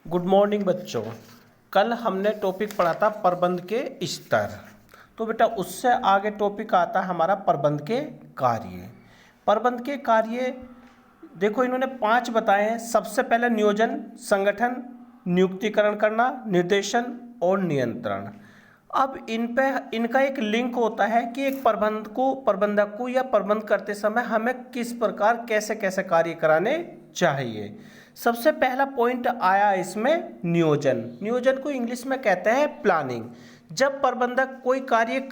Good morning बच्चों। कल हमने टॉपिक पढ़ा था प्रबंध के स्तर। तो बेटा उससे आगे टॉपिक आता है हमारा प्रबंध के कार्य। प्रबंध के कार्य देखो इन्होंने 5 बताए हैं। सबसे पहले नियोजन, संगठन, नियुक्तिकरण करना, निर्देशन और नियंत्रण। अब इन पे इनका एक लिंक होता है कि एक प्रबंधक को या प्रबंध करते समय हमें किस प्रकार कैसे कैसे कार्य कराने चाहिए। सबसे पहला पॉइंट आया इसमें नियोजन। नियोजन को इंग्लिश में कहते हैं प्लानिंग। जब प्रबंधक कोई कार्य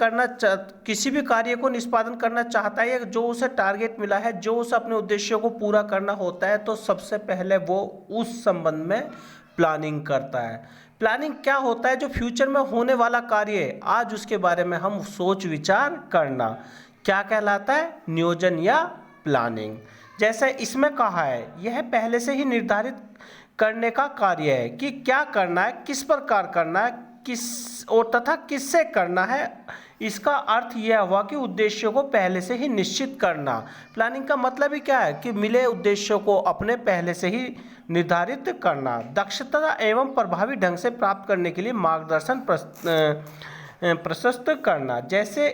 किसी भी कार्य को निष्पादन करना चाहता है, जो उसे टारगेट मिला है, जो उसे अपने उद्देश्यों को पूरा करना होता है, तो सबसे पहले वो उस संबंध में प्लानिंग करता है। प्लानिंग क्या होता है? जो फ्यूचर में होने वाला कार्य है, आज उसके बारे में हम सोच विचार करना, क्या कहलाता है? नियोजन या प्लानिंग। जैसे इसमें कहा है, यह पहले से ही निर्धारित करने का कार्य है कि क्या करना है, किस प्रकार करना है, किस और तथा किससे करना है। इसका अर्थ यह हुआ कि उद्देश्यों को पहले से ही निश्चित करना। प्लानिंग का मतलब ही क्या है? कि मिले उद्देश्यों को अपने पहले से ही निर्धारित करना। दक्षता एवं प्रभावी ढंग से प्राप्त करने के लिए मार्गदर्शन प्रशस्त करना। जैसे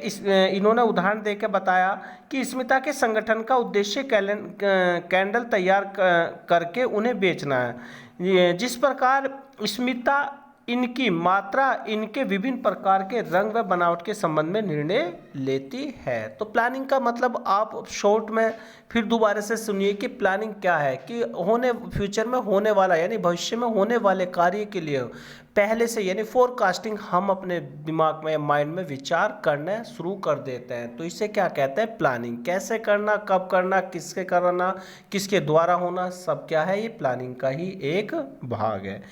इन्होंने उदाहरण देकर बताया कि स्मिता के संगठन का उद्देश्य कैंडल तैयार करके उन्हें बेचना है। जिस प्रकार स्मिता इनकी मात्रा, इनके विभिन्न प्रकार के रंग व बनावट के संबंध में निर्णय लेती है। तो प्लानिंग का मतलब आप शॉर्ट में फिर दोबारा से सुनिए कि प्लानिंग क्या है। कि फ्यूचर में होने वाला यानी भविष्य में होने वाले कार्य के लिए पहले से यानी फोरकास्टिंग हम अपने दिमाग में, माइंड में विचार करना शुरू कर देते हैं। तो इसे क्या कहते हैं? प्लानिंग। कैसे करना, कब करना, किसके करना, किसके द्वारा होना, सब क्या है? ये प्लानिंग का ही एक भाग है।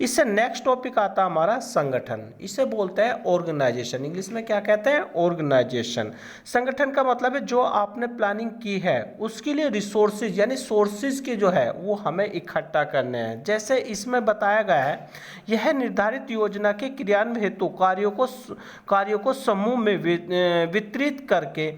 इससे नेक्स्ट टॉपिक आता है हमारा संगठन। इसे बोलते हैं ऑर्गेनाइजेशन। इंग्लिश में क्या कहते हैं? ऑर्गेनाइजेशन। संगठन का मतलब है जो आपने प्लानिंग की है उसके लिए रिसोर्सेज यानी सोर्सेज के जो है वो हमें इकट्ठा करने हैं। जैसे इसमें बताया गया है, यह निर्धारित योजना के क्रियान्वयन हेतु कार्यों को समूह में वितरित करके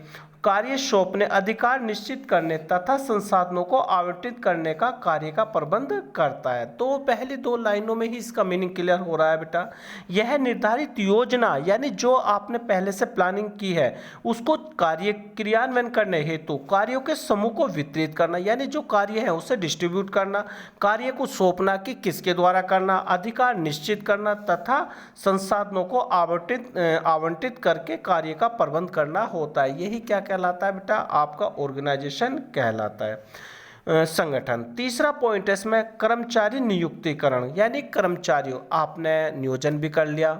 कार्य सौंपने, अधिकार निश्चित करने तथा संसाधनों को आवंटित करने का कार्य का प्रबंध करता है। तो पहली 2 लाइनों में ही इसका मीनिंग क्लियर हो रहा है बेटा। यह निर्धारित योजना यानी जो आपने पहले से प्लानिंग की है उसको कार्य क्रियान्वयन करने हेतु कार्यों के समूह को वितरित करना, यानी जो कार्य है उसे डिस्ट्रीब्यूट करना, कार्य को सौंपना कि किसके द्वारा करना, अधिकार निश्चित करना तथा संसाधनों को आवंटित करके कार्य का प्रबंध करना होता है। यही क्या कहलाता है बेटा? आपका ऑर्गेनाइजेशन कहलाता है। संगठन। तीसरा पॉइंट है इसमें कर्मचारी नियुक्तिकरण, यानी कर्मचारियों, आपने नियोजन भी कर लिया,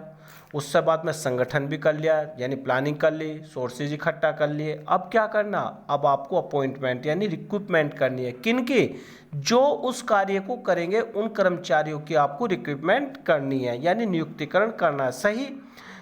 उससे बाद में संगठन भी कर लिया यानी प्लानिंग कर ली, सोर्सेज इकट्ठा कर लिए। अब क्या करना? अब आपको अपॉइंटमेंट यानी रिक्रूटमेंट करनी है। किनकी? जो उस कार्य को करेंगे उन कर्मचारियों की आपको रिक्रूटमेंट करनी है यानी नियुक्तिकरण करना है।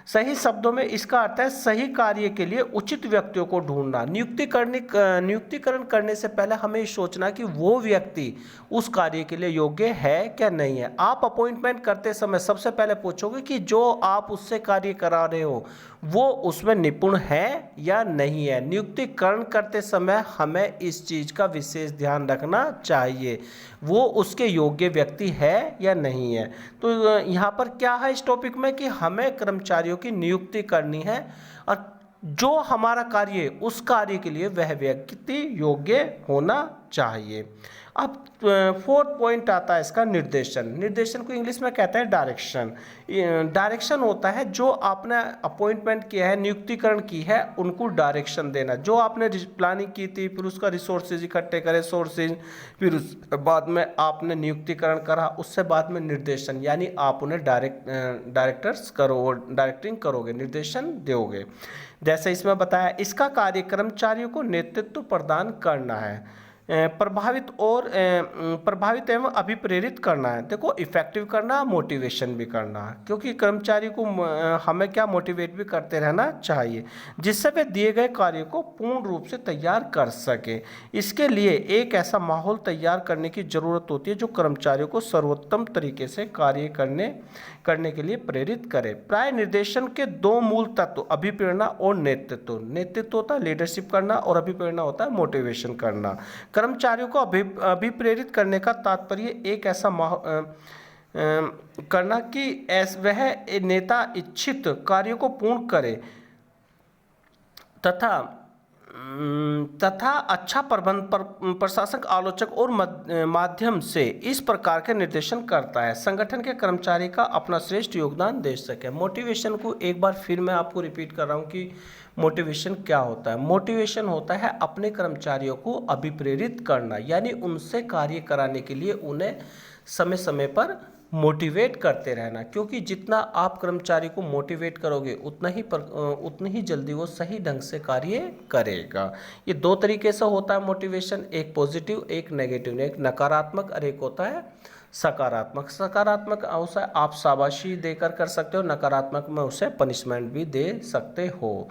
सही शब्दों में इसका अर्थ है सही कार्य के लिए उचित व्यक्तियों को ढूंढना। नियुक्तिकरण करने से पहले हमें सोचना कि वो व्यक्ति उस कार्य के लिए योग्य है क्या नहीं है। आप अपॉइंटमेंट करते समय सबसे पहले पूछोगे कि जो आप उससे कार्य करा रहे हो वो उसमें निपुण है या नहीं है। नियुक्तिकरण करते समय हमें इस चीज़ का विशेष ध्यान रखना चाहिए, वो उसके योग्य व्यक्ति है या नहीं है। तो यहाँ पर क्या है इस टॉपिक में कि हमें कर्मचारियों की नियुक्ति करनी है और जो हमारा कार्य उस कार्य के लिए वह व्यक्ति योग्य होना चाहिए। अब 4th पॉइंट आता है इसका निर्देशन। निर्देशन को इंग्लिश में कहते हैं डायरेक्शन। डायरेक्शन होता है जो आपने अपॉइंटमेंट किया है, नियुक्तिकरण की है, उनको डायरेक्शन देना। जो आपने प्लानिंग की थी, फिर उसका रिसोर्सेज इकट्ठे करे, सोर्सेज, फिर उस बाद में आपने नियुक्तिकरण करा, उससे बाद में निर्देशन यानी आप उन्हें डायरेक्टिंग करोगे, निर्देशन दोगे। जैसे इसमें बताया, इसका कार्य कर्मचारियों को नेतृत्व प्रदान करना है, प्रभावित एवं अभिप्रेरित करना है। देखो, इफेक्टिव करना, मोटिवेशन भी करना, क्योंकि कर्मचारी को हमें क्या मोटिवेट भी करते रहना चाहिए जिससे वे दिए गए कार्य को पूर्ण रूप से तैयार कर सके। इसके लिए एक ऐसा माहौल तैयार करने की जरूरत होती है जो कर्मचारियों को सर्वोत्तम तरीके से कार्य करने के लिए प्रेरित करे। प्राय निर्देशन के 2 मूल तत्व अभिप्रेरणा और नेतृत्व। नेतृत्व होता है लीडरशिप करना और अभिप्रेरणा होता है मोटिवेशन करना। कर्मचारियों को अभिप्रेरित करने का तात्पर्य एक ऐसा करना कि वह नेता इच्छित कार्यों को पूर्ण करे तथा अच्छा प्रशासक आलोचक और माध्यम से इस प्रकार के निर्देशन करता है संगठन के कर्मचारी का अपना श्रेष्ठ योगदान दे सके। मोटिवेशन को एक बार फिर मैं आपको रिपीट कर रहा हूँ कि मोटिवेशन क्या होता है। मोटिवेशन होता है अपने कर्मचारियों को अभिप्रेरित करना, यानी उनसे कार्य कराने के लिए उन्हें समय समय पर मोटिवेट करते रहना, क्योंकि जितना आप कर्मचारी को मोटिवेट करोगे उतनी ही जल्दी वो सही ढंग से कार्य करेगा। ये दो तरीके से होता है मोटिवेशन, एक पॉजिटिव एक नेगेटिव, एक नकारात्मक और एक होता है सकारात्मक। सकारात्मक उसे आप शाबाशी देकर कर सकते हो, नकारात्मक में उसे पनिशमेंट भी दे सकते हो।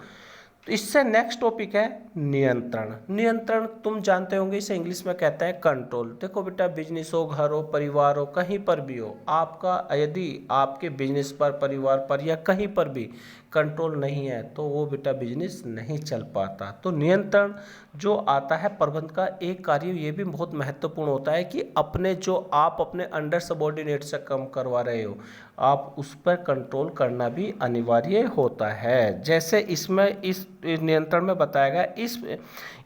तो इससे नेक्स्ट टॉपिक है नियंत्रण। नियंत्रण तुम जानते होंगे, इसे इंग्लिश में कहते हैं कंट्रोल। देखो बेटा, बिजनेस हो, घर हो, परिवार हो, कहीं पर भी हो, आपका यदि आपके बिजनेस पर, परिवार पर या कहीं पर भी कंट्रोल नहीं है तो वो बेटा बिजनेस नहीं चल पाता। तो नियंत्रण जो आता है प्रबंधन का एक कार्य, ये भी बहुत महत्वपूर्ण होता है कि अपने जो आप अपने अंडर सबॉर्डिनेट से काम करवा रहे हो, आप उस पर कंट्रोल करना भी अनिवार्य होता है। जैसे इसमें इस नियंत्रण में बताया गया,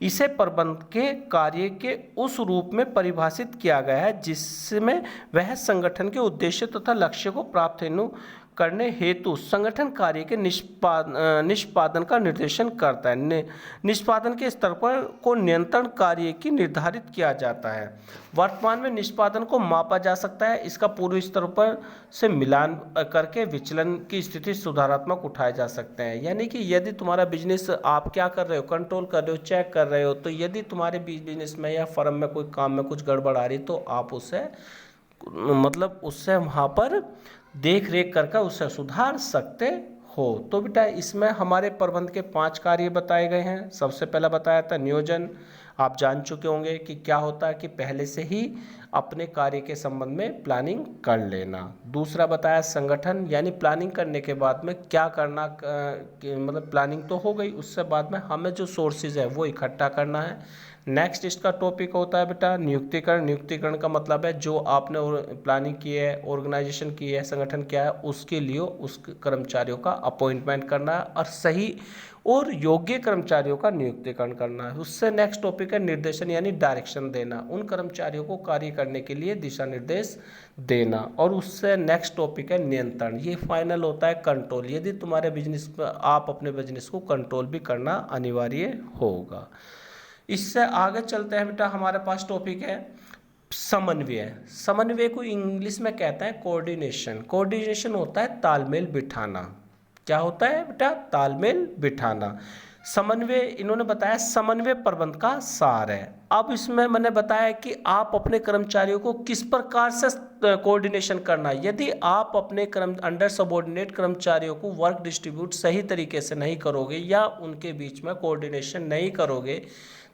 इसे प्रबंधन के कार्य के उस रूप में परिभाषित किया गया है जिसमें वह संगठन के उद्देश्य तथा लक्ष्य को प्राप्त करने हेतु संगठन कार्य के निष्पादन का निर्देशन करता है। निष्पादन के स्तर पर को नियंत्रण कार्य की निर्धारित किया जाता है। वर्तमान में निष्पादन को मापा जा सकता है, इसका पूर्व स्तर पर से मिलान करके विचलन की स्थिति सुधारात्मक उठाए जा सकते हैं। यानी कि यदि तुम्हारा बिजनेस आप क्या कर रहे हो, कंट्रोल कर रहे हो, चेक कर रहे हो, तो यदि तुम्हारे बिजनेस में या फर्म में कोई काम में कुछ गड़बड़ आ रही तो आप उससे वहाँ पर देख रेख करके उसे सुधार सकते हो। तो बेटा इसमें हमारे प्रबंध के 5 कार्य बताए गए हैं। सबसे पहला बताया था नियोजन, आप जान चुके होंगे कि क्या होता है कि पहले से ही अपने कार्य के संबंध में प्लानिंग कर लेना। दूसरा बताया संगठन, यानी प्लानिंग करने के बाद में क्या करना, प्लानिंग तो हो गई, उससे बाद में हमें जो सोर्सेज है वो इकट्ठा करना है। नेक्स्ट इसका टॉपिक होता है बेटा नियुक्तिकरण। नियुक्तिकरण का मतलब है जो आपने प्लानिंग की है, ऑर्गेनाइजेशन की है, संगठन किया है, उसके लिए उस कर्मचारियों का अपॉइंटमेंट करना है और सही और योग्य कर्मचारियों का नियुक्तिकरण करना है। उससे नेक्स्ट टॉपिक है निर्देशन, यानी डायरेक्शन देना, उन कर्मचारियों को कार्य करने के लिए दिशा निर्देश देना। और उससे नेक्स्ट टॉपिक है नियंत्रण, ये फाइनल होता है कंट्रोल। यदि तुम्हारे बिजनेस आप अपने बिजनेस को कंट्रोल भी करना अनिवार्य होगा। इससे आगे चलते हैं बेटा, हमारे पास टॉपिक है समन्वय। समन्वय को इंग्लिश में कहते हैं कोऑर्डिनेशन। कोऑर्डिनेशन होता है तालमेल बिठाना। क्या होता है बेटा? तालमेल बिठाना। समन्वय इन्होंने बताया समन्वय प्रबंध का सार है। अब इसमें मैंने बताया कि आप अपने कर्मचारियों को किस प्रकार से कोऑर्डिनेशन करना। यदि आप अपने अंडर सबऑर्डिनेट कर्मचारियों को वर्क डिस्ट्रीब्यूट सही तरीके से नहीं करोगे या उनके बीच में कोऑर्डिनेशन नहीं करोगे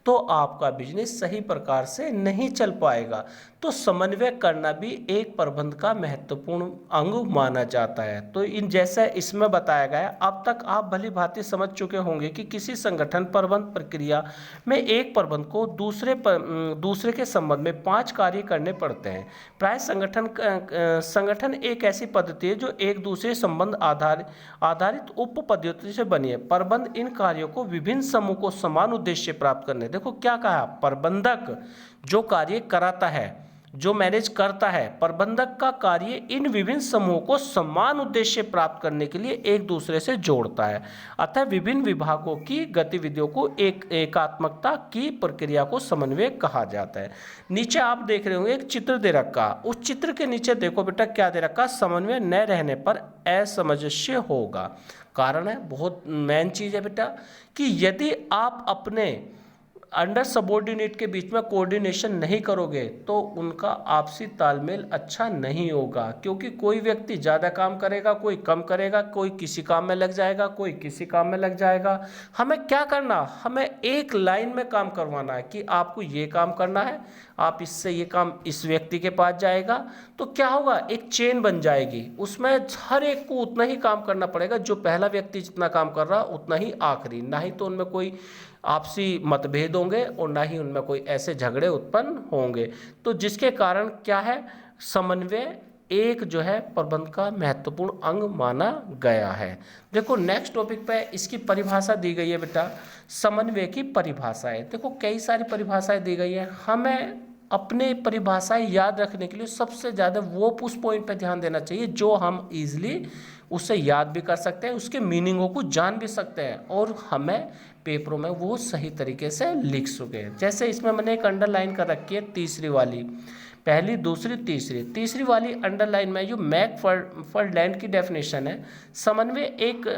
तो आपका बिजनेस सही प्रकार से नहीं चल पाएगा। तो समन्वय करना भी एक प्रबंध का महत्वपूर्ण अंग माना जाता है। तो इन जैसे इसमें बताया गया, अब तक आप भली भांति समझ चुके होंगे कि किसी संगठन प्रबंध प्रक्रिया में एक प्रबंध को दूसरे के संबंध में 5 कार्य करने पड़ते हैं। प्राय संगठन एक ऐसी पद्धति है जो एक दूसरे संबंध आधारित उप पद्धति से बनी है। प्रबंध इन कार्यों को विभिन्न समूह को समान उद्देश्य प्राप्त करने, देखो क्या कहा, प्रबंधक जो कार्य कराता है, जो मैनेज करता है, प्रबंधक का कार्य इन विभिन्न समूहों को समान उद्देश्य प्राप्त करने के लिए एक दूसरे से जोड़ता है। अतः विभिन्न विभागों की गतिविधियों को एकात्मकता की प्रक्रिया को समन्वय कहा जाता है। नीचे आप देख रहे होंगे एक चित्र दे रखा, उस चित्र के नीचे देखो बेटा क्या दे रखा, समन्वय न रहने पर असमंजस्य होगा। कारण है, बहुत मेन चीज है बेटा, कि यदि आप अपने अंडर सबऑर्डिनेट के बीच में कोऑर्डिनेशन नहीं करोगे तो उनका आपसी तालमेल अच्छा नहीं होगा। क्योंकि कोई व्यक्ति ज़्यादा काम करेगा, कोई कम करेगा, कोई किसी काम में लग जाएगा, कोई किसी काम में लग जाएगा। हमें क्या करना, हमें एक लाइन में काम करवाना है कि आपको ये काम करना है, आप इससे ये काम इस व्यक्ति के पास जाएगा, तो क्या होगा, एक चेन बन जाएगी। उसमें हर एक को उतना ही काम करना पड़ेगा, जो पहला व्यक्ति जितना काम कर रहा उतना ही आखिरी, ना ही तो उनमें कोई आपसी मतभेद होंगे और ना ही उनमें कोई ऐसे झगड़े उत्पन्न होंगे। तो जिसके कारण क्या है, समन्वय एक जो है प्रबंध का महत्वपूर्ण अंग माना गया है। देखो नेक्स्ट टॉपिक पे इसकी परिभाषा दी गई है बेटा, समन्वय की परिभाषाएं। देखो कई सारी परिभाषाएं दी गई है, हमें अपने परिभाषाएं याद रखने के लिए सबसे ज़्यादा वो उस पॉइंट पे ध्यान देना चाहिए जो हम इजीली उसे याद भी कर सकते हैं, उसके मीनिंगों को जान भी सकते हैं और हमें पेपरों में वो सही तरीके से लिख सके। जैसे इसमें मैंने एक अंडरलाइन कर रखी है तीसरी वाली, पहली दूसरी तीसरी वाली अंडरलाइन में जो मैकफर्लैंड की डेफिनेशन है, समन्वय एक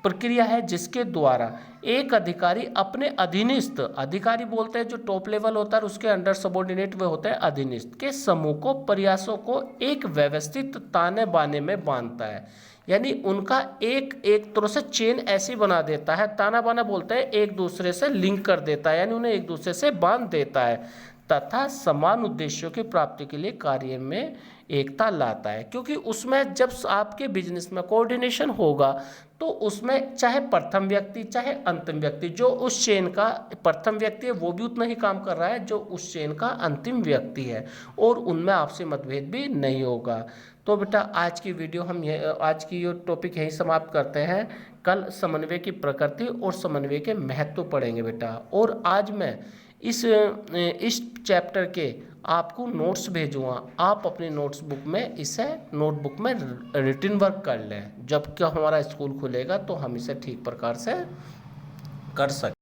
प्रक्रिया है जिसके द्वारा एक अधिकारी अपने अधीनस्थ, अधिकारी बोलते हैं जो टॉप लेवल होता है, उसके अंडर सबॉर्डिनेट वे होते हैं अधीनस्थ के समूह को, प्रयासों को एक व्यवस्थित ताने बाने में बांधता है। यानी उनका एक तरह से चेन ऐसी बना देता है, ताना बाना बोलते हैं, एक दूसरे से लिंक कर देता है, यानी उन्हें एक दूसरे से बांध देता है तथा समान उद्देश्यों की प्राप्ति के लिए कार्य में एकता लाता है। क्योंकि उसमें जब आपके बिजनेस में कोऑर्डिनेशन होगा तो उसमें चाहे प्रथम व्यक्ति चाहे अंतिम व्यक्ति, जो उस चेन का प्रथम व्यक्ति है वो भी उतना ही काम कर रहा है जो उस चेन का अंतिम व्यक्ति है, और उनमें आपसी मतभेद भी नहीं होगा। तो बेटा आज की वीडियो हम आज की ये टॉपिक यहीं समाप्त करते हैं। कल समन्वय की प्रकृति और समन्वय के महत्व पढ़ेंगे बेटा। और आज मैं इस चैप्टर के आपको नोट्स भेजूँगा, आप अपनी नोट्सबुक में इसे नोटबुक में रिटन वर्क कर लें। जब क्या हमारा स्कूल खुलेगा तो हम इसे ठीक प्रकार से कर सकें।